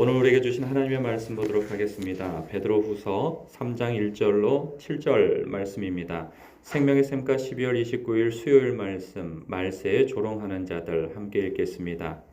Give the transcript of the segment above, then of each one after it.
오늘 우리에게 주신 하나님의 말씀 보도록 하겠습니다. 베드로후서 3장 1절로 7절 말씀입니다. 생명의 샘가 12월 29일 수요일 말씀, 말세에 조롱하는 자들 함께 읽겠습니다.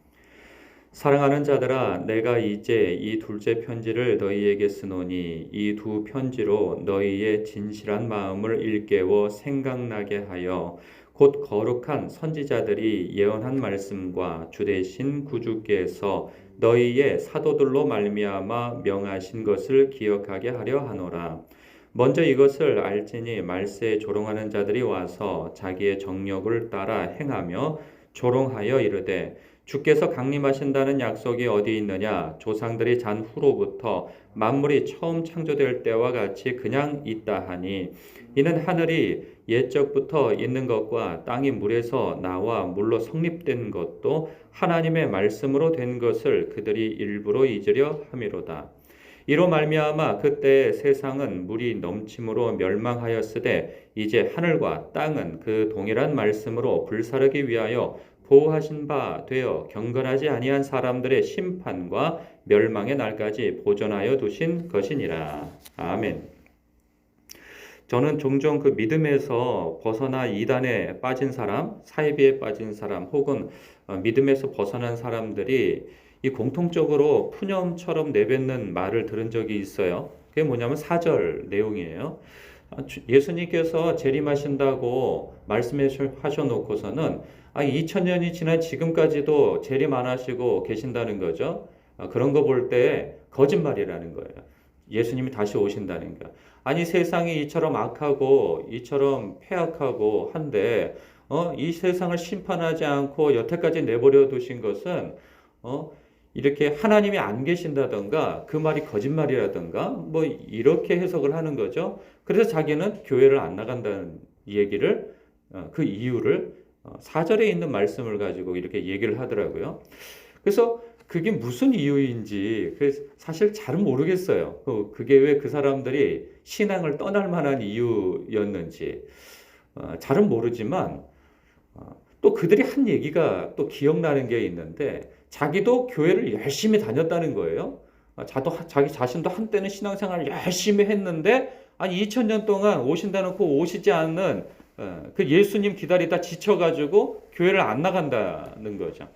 사랑하는 자들아, 내가 이제 이 둘째 편지를 너희에게 쓰노니 이 두 편지로 너희의 진실한 마음을 일깨워 생각나게 하여 곧 거룩한 선지자들이 예언한 말씀과 주되신 구주께서 너희의 사도들로 말미암아 명하신 것을 기억하게 하려 하노라. 먼저 이것을 알지니 말세에 조롱하는 자들이 와서 자기의 정욕을 따라 행하며 조롱하여 이르되 주께서 강림하신다는 약속이 어디 있느냐? 조상들이 잔 후로부터 만물이 처음 창조될 때와 같이 그냥 있다 하니 이는 하늘이 옛적부터 있는 것과 땅이 물에서 나와 물로 성립된 것도 하나님의 말씀으로 된 것을 그들이 일부러 잊으려 함이로다. 이로 말미암아 그때 세상은 물이 넘침으로 멸망하였으되 이제 하늘과 땅은 그 동일한 말씀으로 불사르기 위하여 보호하신 바 되어 경건하지 아니한 사람들의 심판과 멸망의 날까지 보존하여 두신 것이니라. 아멘. 저는 종종 그 믿음에서 벗어나 이단에 빠진 사람, 사이비에 빠진 사람, 혹은 믿음에서 벗어난 사람들이 이 공통적으로 푸념처럼 내뱉는 말을 들은 적이 있어요. 그게 뭐냐면 4절 내용이에요. 예수님께서 재림하신다고 말씀하셔놓고서는 2000년이 지난 지금까지도 재림 안 하시고 계신다는 거죠. 그런 거 볼 때 거짓말이라는 거예요. 예수님이 다시 오신다는 거. 아니 세상이 이처럼 악하고 이처럼 폐악하고 한데 이 세상을 심판하지 않고 여태까지 내버려 두신 것은 이렇게 하나님이 안 계신다던가 그 말이 거짓말이라던가 뭐 이렇게 해석을 하는 거죠. 그래서 자기는 교회를 안 나간다는 얘기를 그 이유를 4절에 있는 말씀을 가지고 이렇게 얘기를 하더라고요. 그래서 그게 무슨 이유인지 사실 잘은 모르겠어요. 그게 왜 그 사람들이 신앙을 떠날 만한 이유였는지 잘은 모르지만 또 그들이 한 얘기가 또 기억나는 게 있는데 자기도 교회를 열심히 다녔다는 거예요. 자기 자신도 한때는 신앙생활을 열심히 했는데 아니 2000년 동안 오신다는 그 오시지 않는 그 예수님 기다리다 지쳐가지고 교회를 안 나간다는 거죠.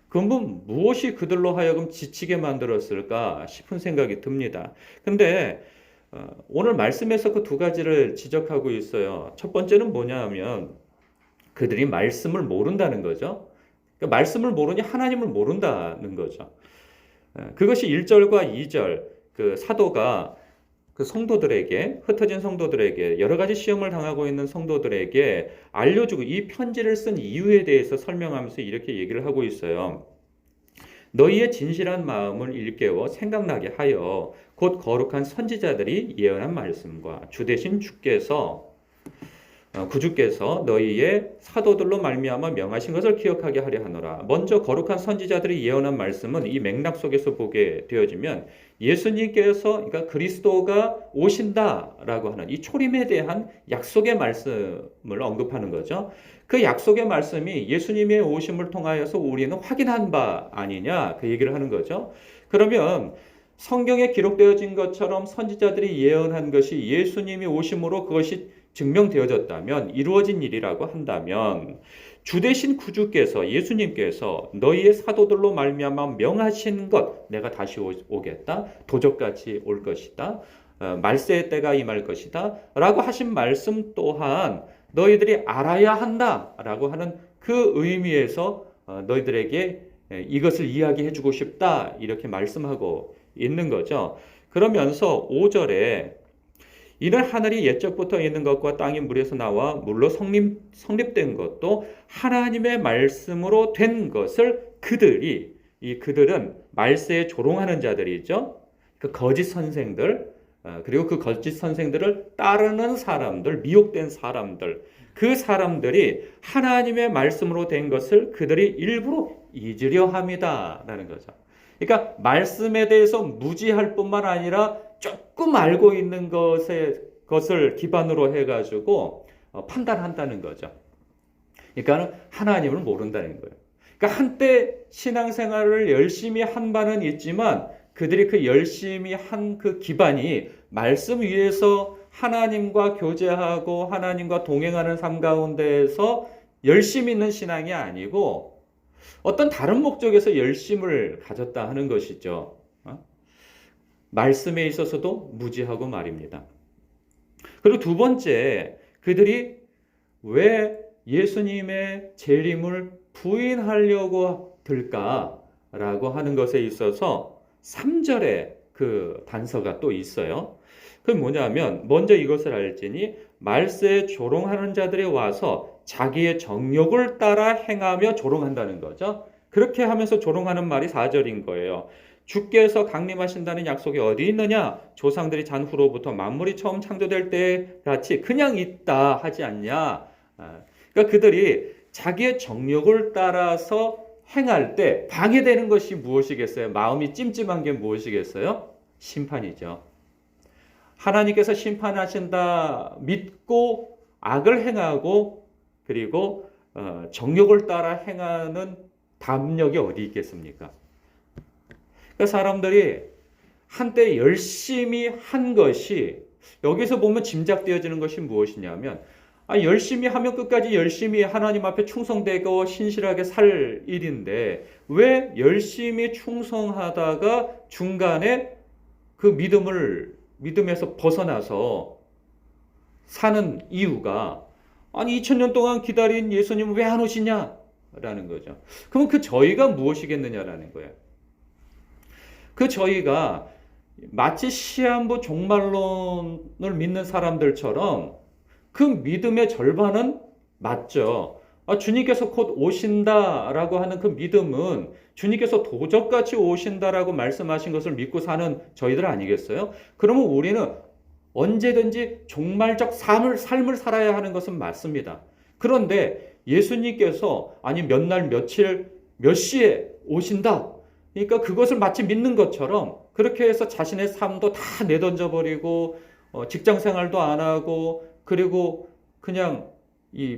그건 무엇이 그들로 하여금 지치게 만들었을까 싶은 생각이 듭니다. 근데 오늘 말씀에서 그 두 가지를 지적하고 있어요. 첫 번째는 뭐냐 하면 그들이 말씀을 모른다는 거죠. 그러니까 말씀을 모르니 하나님을 모른다는 거죠. 그것이 1절과 2절 그 사도가 그 성도들에게 흩어진 성도들에게 여러 가지 시험을 당하고 있는 성도들에게 알려주고 이 편지를 쓴 이유에 대해서 설명하면서 이렇게 얘기를 하고 있어요. 너희의 진실한 마음을 일깨워 생각나게 하여 곧 거룩한 선지자들이 예언한 말씀과 주 대신 구주께서 너희의 사도들로 말미암아 명하신 것을 기억하게 하려 하노라. 먼저 거룩한 선지자들이 예언한 말씀은 이 맥락 속에서 보게 되어지면 예수님께서 그러니까 그리스도가 오신다라고 하는 이 초림에 대한 약속의 말씀을 언급하는 거죠. 그 약속의 말씀이 예수님의 오심을 통하여서 우리는 확인한 바 아니냐 그 얘기를 하는 거죠. 그러면 성경에 기록되어진 것처럼 선지자들이 예언한 것이 예수님이 오심으로 그것이 증명되어졌다면 이루어진 일이라고 한다면 주되신 구주께서 예수님께서 너희의 사도들로 말미암아 명하신 것 내가 다시 오겠다 도적같이 올 것이다 말세의 때가 임할 것이다 라고 하신 말씀 또한 너희들이 알아야 한다 라고 하는 그 의미에서 너희들에게 이것을 이야기해 주고 싶다 이렇게 말씀하고 있는 거죠. 그러면서 5절에 이는 하늘이 옛적부터 있는 것과 땅이 물에서 나와 물로 성립된 것도 하나님의 말씀으로 된 것을 그들은 말세에 조롱하는 자들이죠. 그 거짓 선생들 그리고 그 거짓 선생들을 따르는 사람들, 미혹된 사람들 그 사람들이 하나님의 말씀으로 된 것을 그들이 일부러 잊으려 합니다라는 거죠. 그러니까 말씀에 대해서 무지할 뿐만 아니라 조금 알고 있는 것을 기반으로 해가지고 판단한다는 거죠. 그러니까 하나님을 모른다는 거예요. 그러니까 한때 신앙생활을 열심히 한 바는 있지만 그들이 그 열심히 한 그 기반이 말씀 위에서 하나님과 교제하고 하나님과 동행하는 삶 가운데에서 열심히 있는 신앙이 아니고 어떤 다른 목적에서 열심을 가졌다 하는 것이죠. 말씀에 있어서도 무지하고 말입니다. 그리고 두 번째, 그들이 왜 예수님의 재림을 부인하려고 들까라고 하는 것에 있어서 3절에 그 단서가 또 있어요. 그게 뭐냐면 먼저 이것을 알지니 말세에 조롱하는 자들이 와서 자기의 정욕을 따라 행하며 조롱한다는 거죠. 그렇게 하면서 조롱하는 말이 4절인 거예요. 주께서 강림하신다는 약속이 어디 있느냐? 조상들이 잔 후로부터 만물이 처음 창조될 때 같이 그냥 있다 하지 않냐? 그러니까 그들이 자기의 정욕을 따라서 행할 때 방해되는 것이 무엇이겠어요? 마음이 찜찜한 게 무엇이겠어요? 심판이죠. 하나님께서 심판하신다 믿고 악을 행하고 그리고 정욕을 따라 행하는 담력이 어디 있겠습니까? 그러니까 사람들이 한때 열심히 한 것이 여기서 보면 짐작되어지는 것이 무엇이냐면 열심히 하면 끝까지 열심히 하나님 앞에 충성되고 신실하게 살 일인데 왜 열심히 충성하다가 중간에 그 믿음에서 벗어나서 사는 이유가 2000년 동안 기다린 예수님은 왜 안 오시냐라는 거죠. 그럼 그 저희가 무엇이겠느냐라는 거예요. 그 저희가 마치 시한부 종말론을 믿는 사람들처럼 그 믿음의 절반은 맞죠. 주님께서 곧 오신다라고 하는 그 믿음은 주님께서 도적같이 오신다라고 말씀하신 것을 믿고 사는 저희들 아니겠어요? 그러면 우리는 언제든지 종말적 삶을 살아야 하는 것은 맞습니다. 그런데 예수님께서 몇 날 며칠 몇 시에 오신다. 그러니까 그것을 마치 믿는 것처럼 그렇게 해서 자신의 삶도 다 내던져 버리고 직장 생활도 안 하고 그리고 그냥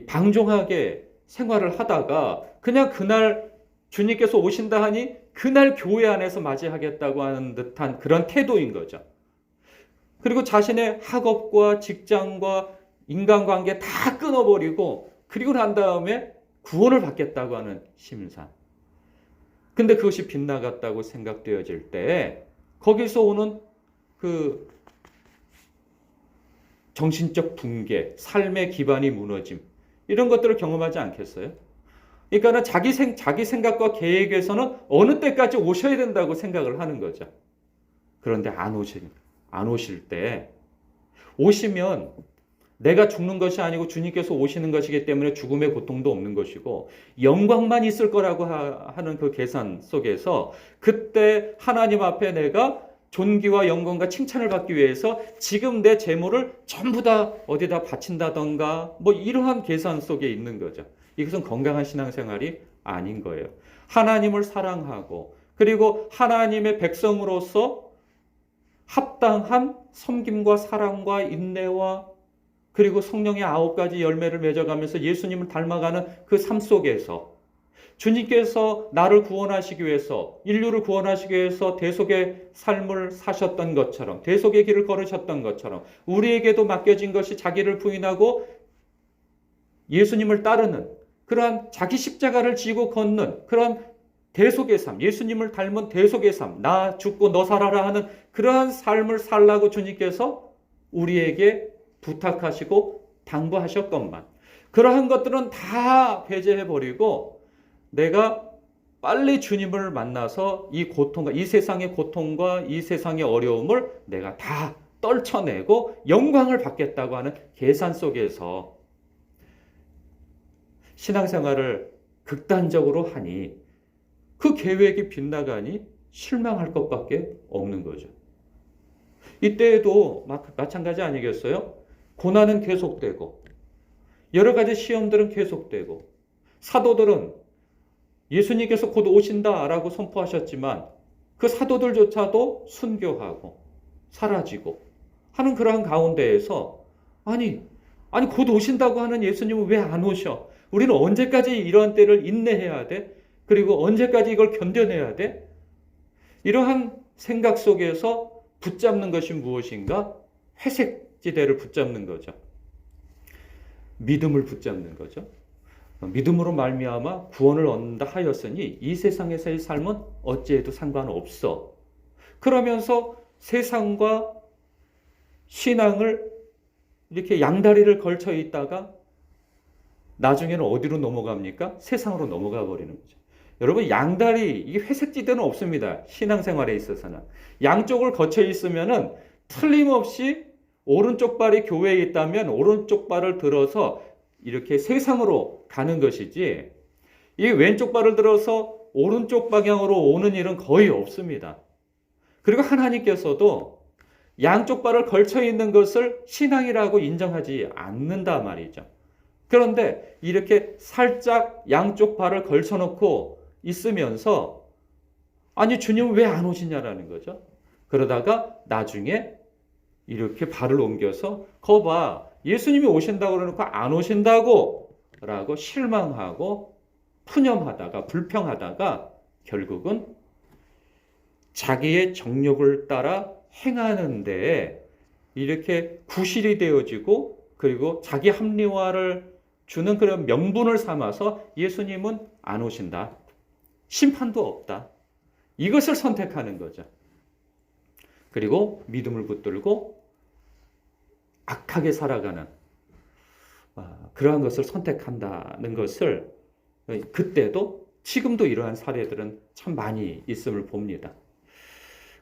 방종하게 생활을 하다가 그냥 그날 주님께서 오신다 하니 그날 교회 안에서 맞이하겠다고 하는 듯한 그런 태도인 거죠. 그리고 자신의 학업과 직장과 인간관계 다 끊어버리고 그리고 난 다음에 구원을 받겠다고 하는 심산. 근데 그것이 빗나갔다고 생각되어질 때 거기서 오는 그 정신적 붕괴, 삶의 기반이 무너짐 이런 것들을 경험하지 않겠어요? 그러니까 자기 생각과 계획에서는 어느 때까지 오셔야 된다고 생각을 하는 거죠. 그런데 안 오실 때 오시면 내가 죽는 것이 아니고 주님께서 오시는 것이기 때문에 죽음의 고통도 없는 것이고 영광만 있을 거라고 하는 그 계산 속에서 그때 하나님 앞에 내가 존귀와 영광과 칭찬을 받기 위해서 지금 내 재물을 전부 다 어디다 바친다던가 이러한 계산 속에 있는 거죠. 이것은 건강한 신앙생활이 아닌 거예요. 하나님을 사랑하고 그리고 하나님의 백성으로서 합당한 섬김과 사랑과 인내와 그리고 성령의 9가지 열매를 맺어가면서 예수님을 닮아가는 그 삶 속에서 주님께서 나를 구원하시기 위해서 인류를 구원하시기 위해서 대속의 삶을 사셨던 것처럼 대속의 길을 걸으셨던 것처럼 우리에게도 맡겨진 것이 자기를 부인하고 예수님을 따르는 그러한 자기 십자가를 지고 걷는 그런 대속의 삶, 예수님을 닮은 대속의 삶, 나 죽고 너 살아라 하는 그러한 삶을 살라고 주님께서 우리에게 부탁하시고 당부하셨건만 그러한 것들은 다 배제해버리고 내가 빨리 주님을 만나서 이 고통과 이 세상의 고통과 이 세상의 어려움을 내가 다 떨쳐내고 영광을 받겠다고 하는 계산 속에서 신앙생활을 극단적으로 하니 그 계획이 빗나가니 실망할 것밖에 없는 거죠. 이때에도 마찬가지 아니겠어요? 고난은 계속되고 여러 가지 시험들은 계속되고 사도들은 예수님께서 곧 오신다라고 선포하셨지만 그 사도들조차도 순교하고 사라지고 하는 그러한 가운데에서 아니 곧 오신다고 하는 예수님은 왜 안 오셔? 우리는 언제까지 이러한 때를 인내해야 돼? 그리고 언제까지 이걸 견뎌내야 돼? 이러한 생각 속에서 붙잡는 것이 무엇인가? 회색 지대를 붙잡는 거죠. 믿음을 붙잡는 거죠. 믿음으로 말미암아 구원을 얻는다 하였으니 이 세상에서의 삶은 어찌해도 상관없어. 그러면서 세상과 신앙을 이렇게 양다리를 걸쳐 있다가 나중에는 어디로 넘어갑니까? 세상으로 넘어가 버리는 거죠. 여러분, 양다리, 이 회색지대는 없습니다. 신앙생활에 있어서는. 양쪽을 거쳐 있으면은 틀림없이 오른쪽 발이 교회에 있다면 오른쪽 발을 들어서 이렇게 세상으로 가는 것이지, 이 왼쪽 발을 들어서 오른쪽 방향으로 오는 일은 거의 없습니다. 그리고 하나님께서도 양쪽 발을 걸쳐 있는 것을 신앙이라고 인정하지 않는다 말이죠. 그런데 이렇게 살짝 양쪽 발을 걸쳐놓고 있으면서, 아니 주님은 왜 안 오시냐라는 거죠. 그러다가 나중에 이렇게 발을 옮겨서 거봐, 예수님이 오신다고 그러놓고 안 오신다고 라고 실망하고 푸념하다가 불평하다가 결국은 자기의 정욕을 따라 행하는데 이렇게 구실이 되어지고, 그리고 자기 합리화를 주는 그런 명분을 삼아서 예수님은 안 오신다, 심판도 없다, 이것을 선택하는 거죠. 그리고 믿음을 붙들고 악하게 살아가는 그러한 것을 선택한다는 것을, 그때도 지금도 이러한 사례들은 참 많이 있음을 봅니다.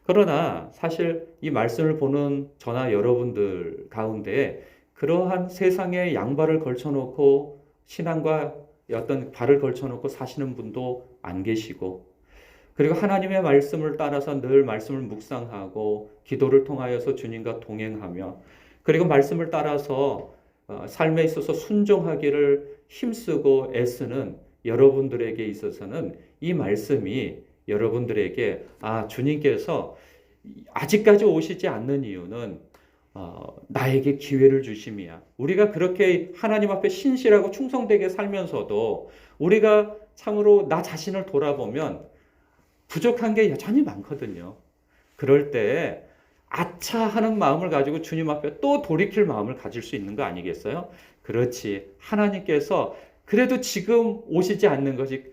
그러나 사실 이 말씀을 보는 저나 여러분들 가운데 그러한 세상에 양발을 걸쳐놓고 신앙과 어떤 발을 걸쳐놓고 사시는 분도 안 계시고, 그리고 하나님의 말씀을 따라서 늘 말씀을 묵상하고 기도를 통하여서 주님과 동행하며, 그리고 말씀을 따라서 삶에 있어서 순종하기를 힘쓰고 애쓰는 여러분들에게 있어서는 이 말씀이 여러분들에게 주님께서 아직까지 오시지 않는 이유는 나에게 기회를 주심이야. 우리가 그렇게 하나님 앞에 신실하고 충성되게 살면서도 우리가 참으로 나 자신을 돌아보면 부족한 게 여전히 많거든요. 그럴 때 아차 하는 마음을 가지고 주님 앞에 또 돌이킬 마음을 가질 수 있는 거 아니겠어요? 그렇지. 하나님께서 그래도 지금 오시지 않는 것이,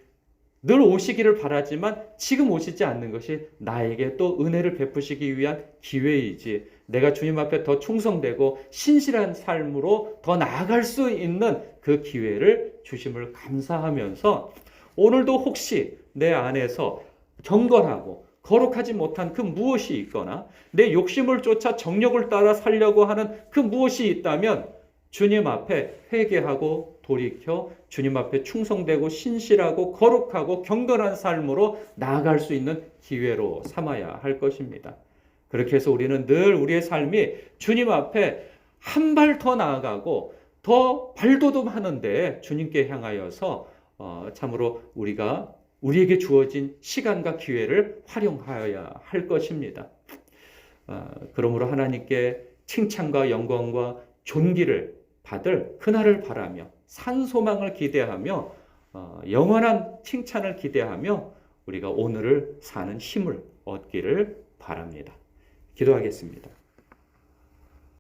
늘 오시기를 바라지만 지금 오시지 않는 것이 나에게 또 은혜를 베푸시기 위한 기회이지, 내가 주님 앞에 더 충성되고 신실한 삶으로 더 나아갈 수 있는 그 기회를 주심을 감사하면서, 오늘도 혹시 내 안에서 경건하고 거룩하지 못한 그 무엇이 있거나 내 욕심을 쫓아 정욕을 따라 살려고 하는 그 무엇이 있다면 주님 앞에 회개하고 돌이켜 주님 앞에 충성되고 신실하고 거룩하고 경건한 삶으로 나아갈 수 있는 기회로 삼아야 할 것입니다. 그렇게 해서 우리는 늘 우리의 삶이 주님 앞에 한 발 더 나아가고 더 발돋움하는데 주님께 향하여서 참으로 우리에게 주어진 시간과 기회를 활용하여야 할 것입니다. 그러므로 하나님께 칭찬과 영광과 존귀를 받을 그날을 바라며 산소망을 기대하며 영원한 칭찬을 기대하며 우리가 오늘을 사는 힘을 얻기를 바랍니다. 기도하겠습니다.